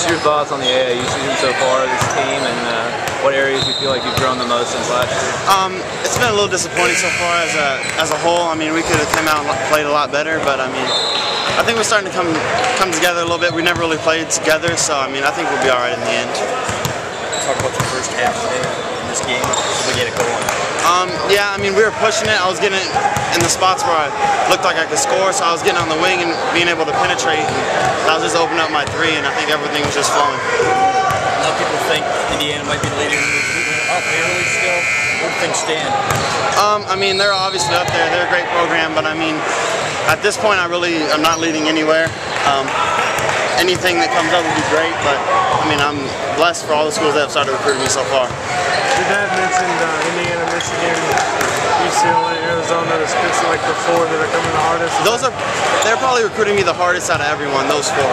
Just your thoughts on the AAU season so far, this team, and what areas you feel like you've grown the most since last year? It's been a little disappointing so far as a whole. I mean, we could have come out and played a lot better, but I mean, I think we're starting to come together a little bit. We never really played together, so I mean, I think we'll be all right in the end. Talk about your first half today in this game to get it going. Yeah, I mean, we were pushing it. I was getting it in the spots where I looked like I could score, so I was getting on the wing and being able to penetrate. And I was just opening up my three, and I think everything was just flowing. A lot of people think Indiana might be leading up early still. Where do things stand? I mean, they're obviously up there. They're a great program, but I mean, at this point, I'm not leading anywhere. Anything that comes up would be great, but I mean, I'm blessed for all the schools that have started recruiting me so far. Your dad mentioned Indiana, Michigan, UCLA, Arizona, especially like the four that are coming the hardest. They're probably recruiting me the hardest out of everyone, those four.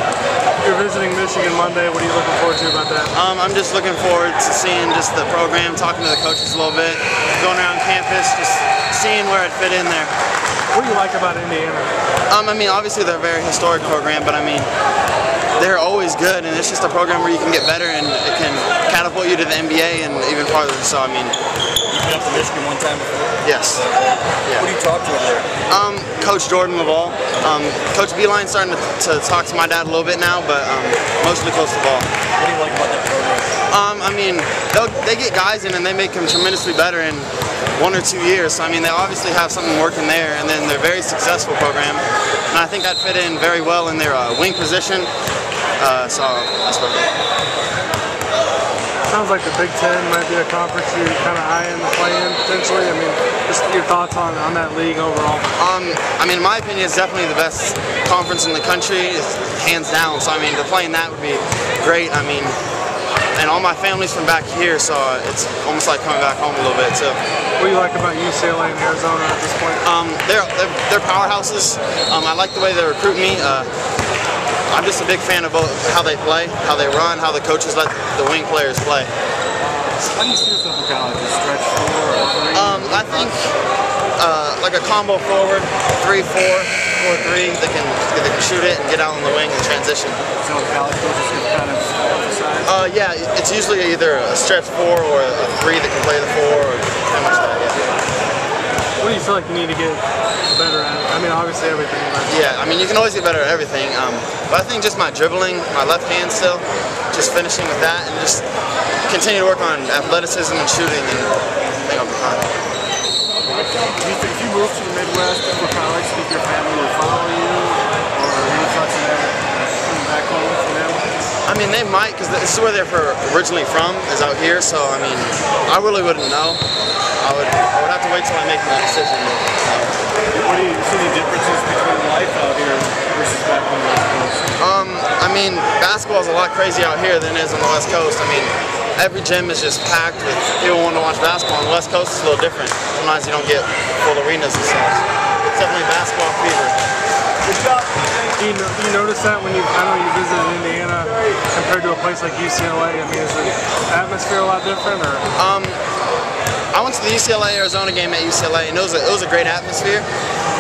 You're visiting Michigan Monday. What are you looking forward to about that? I'm just looking forward to seeing just the program, talking to the coaches a little bit, going around campus, just seeing where I'd fit in there. What do you like about Indiana? I mean, obviously they're a very historic program, but I mean, they're always good, and it's just a program where you can get better, and it can catapult you to the NBA and even farther. So I mean, you've been up to Michigan one time before? Yes. Yeah. What do you talk to over there? Coach Jordan Laval. Coach Beeline's starting to talk to my dad a little bit now, but mostly Coach Laval. What do you like about that program? I mean, they get guys in and they make them tremendously better in 1 or 2 years. So I mean, they obviously have something working there, and then they're a very successful program. And I think I'd fit in very well in their wing position. So that's what I Sounds like the Big Ten might be a conference you kind of eye in the play-in potentially. I mean, just your thoughts on that league overall. I mean, in my opinion, it's definitely the best conference in the country, hands down. So I mean, to play in that would be great. I mean, and all my family's from back here, so it's almost like coming back home a little bit too. What do you like about UCLA and Arizona at this point? They're powerhouses. I like the way they recruit me. I'm just a big fan of both how they play, how they run, how the coaches let the wing players play. How do you see yourself in college? A stretch 4 or 3? I think like a combo forward, 3-4, 4-3. They can shoot it and get out on the wing and transition. So college coaches can kind of emphasize? Yeah, it's usually either a stretch 4 or a 3 that can play the 4 or pretty much that. Yeah. What do you feel like you need to get better at? I mean, obviously everything. Yeah, I mean, you can always get better at everything. But I think just my dribbling, my left hand still, just finishing with that, and just continue to work on athleticism and shooting, and I think I'll be fine. If you move to the Midwest for college, do you think your family will follow you? Or any thoughts on that coming back home for them? I mean, they might, because this is where they're originally from, is out here, so I mean, I really wouldn't know. I would have to wait till I make that decision. What do you see the differences between life out here versus back on the West Coast? I mean, basketball is a lot crazier out here than it is on the West Coast. I mean, every gym is just packed with people wanting to watch basketball. On the West Coast, it's a little different. Sometimes you don't get full arenas and stuff. It's definitely basketball fever. Do you notice that when I know you visited Indiana compared to a place like UCLA? I mean, is the atmosphere a lot different, or? I went to the UCLA-Arizona game at UCLA, and it was a great atmosphere.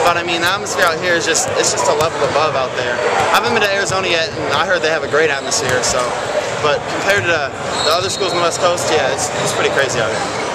But I mean, the atmosphere out here is just a level above out there. I haven't been to Arizona yet, and I heard they have a great atmosphere. So, but compared to the other schools on the West Coast, yeah, it's pretty crazy out here.